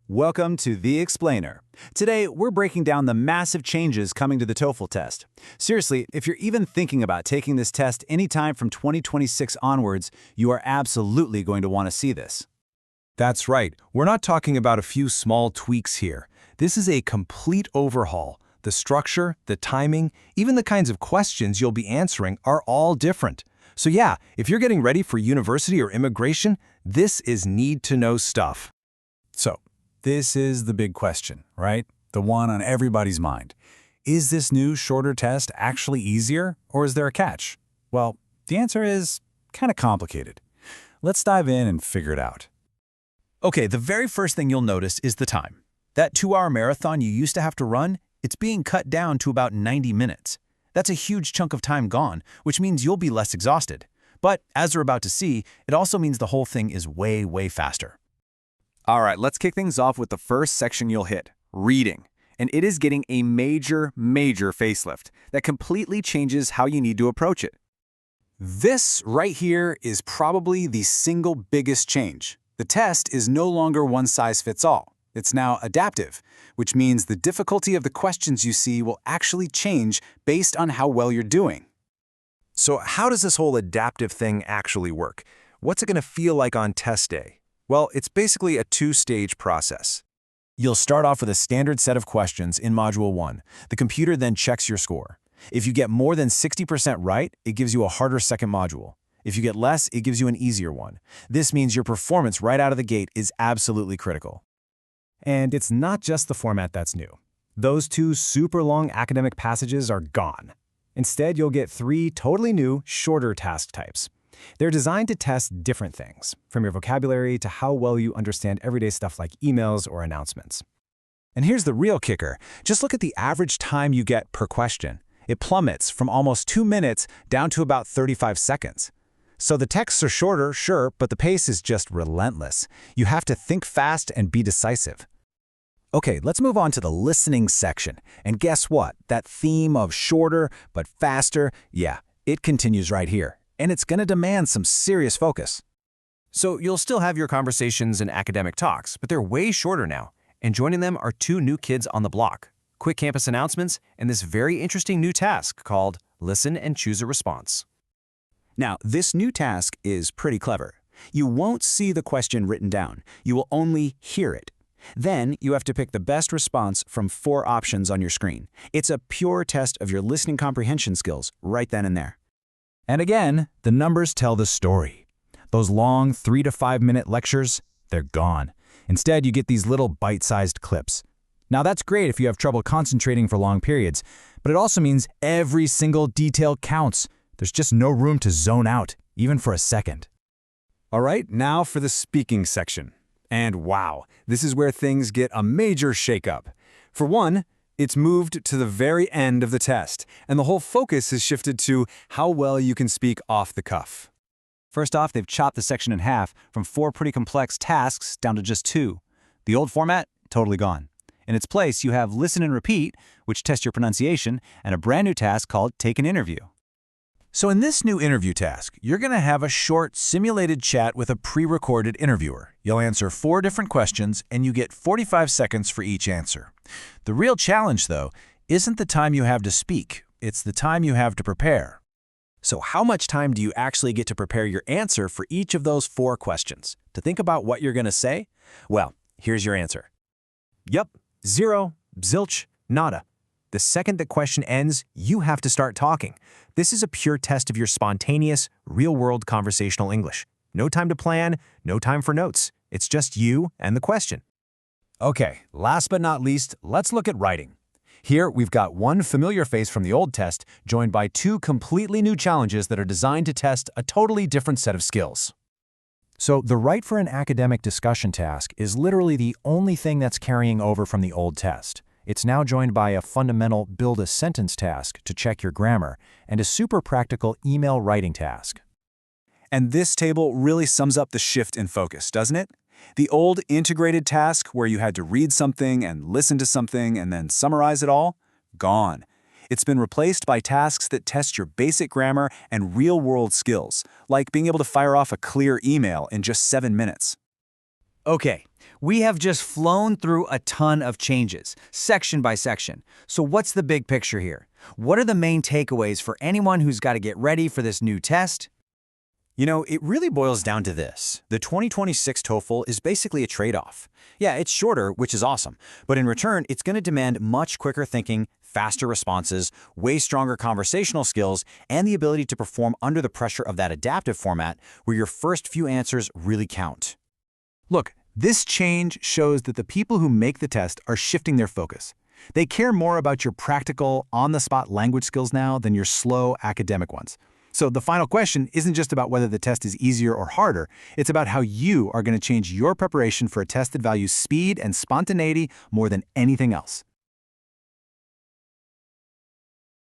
Welcome to The Explainer. Today, we're breaking down the massive changes coming to the TOEFL test. Seriously, if you're even thinking about taking this test anytime from 2026 onwards, you are absolutely going to want to see this. That's right. We're not talking about a few small tweaks here. This is a complete overhaul. The structure, the timing, even the kinds of questions you'll be answering are all different. So yeah, if you're getting ready for university or immigration, this is need-to-know stuff. So, this is the big question, right? The one on everybody's mind. Is this new, shorter test actually easier, or is there a catch? Well, the answer is kind of complicated. Let's dive in and figure it out. Okay, the very first thing you'll notice is the time. That 2-hour marathon you used to have to run, it's being cut down to about 90 minutes. That's a huge chunk of time gone, which means you'll be less exhausted. But as we're about to see, it also means the whole thing is way, way faster. All right, let's kick things off with the first section you'll hit, reading. And it is getting a major facelift that completely changes how you need to approach it. This right here is probably the single biggest change. The test is no longer one size fits all. It's now adaptive, which means the difficulty of the questions you see will actually change based on how well you're doing. So how does this whole adaptive thing actually work? What's it going to feel like on test day? Well, it's basically a two-stage process. You'll start off with a standard set of questions in Module 1. The computer then checks your score. If you get more than 60% right, it gives you a harder second module. If you get less, it gives you an easier one. This means your performance right out of the gate is absolutely critical. And it's not just the format that's new. Those 2 super long academic passages are gone. Instead, you'll get 3 totally new, shorter task types. They're designed to test different things, from your vocabulary to how well you understand everyday stuff like emails or announcements. And here's the real kicker. Just look at the average time you get per question. It plummets from almost 2 minutes down to about 35 seconds. So the texts are shorter, sure, but the pace is just relentless. You have to think fast and be decisive. Okay, let's move on to the listening section. And guess what? That theme of shorter but faster, yeah, it continues right here. And it's going to demand some serious focus. So you'll still have your conversations and academic talks, but they're way shorter now. And joining them are 2 new kids on the block, quick campus announcements, and this very interesting new task called Listen and Choose a Response. Now, this new task is pretty clever. You won't see the question written down. You will only hear it. Then you have to pick the best response from 4 options on your screen. It's a pure test of your listening comprehension skills right then and there. And again, the numbers tell the story. Those long 3 to 5 minute lectures, they're gone. Instead, you get these little bite-sized clips. Now that's great if you have trouble concentrating for long periods, but it also means every single detail counts. There's just no room to zone out, even for a second. All right, now for the speaking section. And wow, this is where things get a major shakeup. For one, it's moved to the very end of the test, and the whole focus is shifted to how well you can speak off the cuff. First off, they've chopped the section in half from 4 pretty complex tasks down to just 2. The old format, totally gone. In its place, you have Listen and Repeat, which tests your pronunciation, and a brand new task called Take an Interview. So in this new interview task, you're going to have a short, simulated chat with a pre-recorded interviewer. You'll answer 4 different questions, and you get 45 seconds for each answer. The real challenge, though, isn't the time you have to speak. It's the time you have to prepare. So how much time do you actually get to prepare your answer for each of those 4 questions? To think about what you're going to say? Well, here's your answer. Yep, 0, zilch, nada. The second the question ends, you have to start talking. This is a pure test of your spontaneous, real-world conversational English. No time to plan, no time for notes. It's just you and the question. Okay, last but not least, let's look at writing. Here, we've got one familiar face from the old test, joined by 2 completely new challenges that are designed to test a totally different set of skills. So the Write for an Academic Discussion task is literally the only thing that's carrying over from the old test. It's now joined by a fundamental Build a Sentence task to check your grammar and a super practical email writing task. And this table really sums up the shift in focus, doesn't it? The old integrated task where you had to read something and listen to something and then summarize it all, gone. It's been replaced by tasks that test your basic grammar and real-world skills, like being able to fire off a clear email in just 7 minutes. Okay, We have just flown through a ton of changes, section by section. So what's the big picture here? What are the main takeaways for anyone who's got to get ready for this new test? You know, it really boils down to this. The 2026 TOEFL is basically a trade-off. Yeah, it's shorter, which is awesome, but in return, it's going to demand much quicker thinking, faster responses, way stronger conversational skills, and the ability to perform under the pressure of that adaptive format where your first few answers really count. Look, this change shows that the people who make the test are shifting their focus. They care more about your practical, on-the-spot language skills now than your slow academic ones. So the final question isn't just about whether the test is easier or harder, it's about how you are going to change your preparation for a test that values speed and spontaneity more than anything else.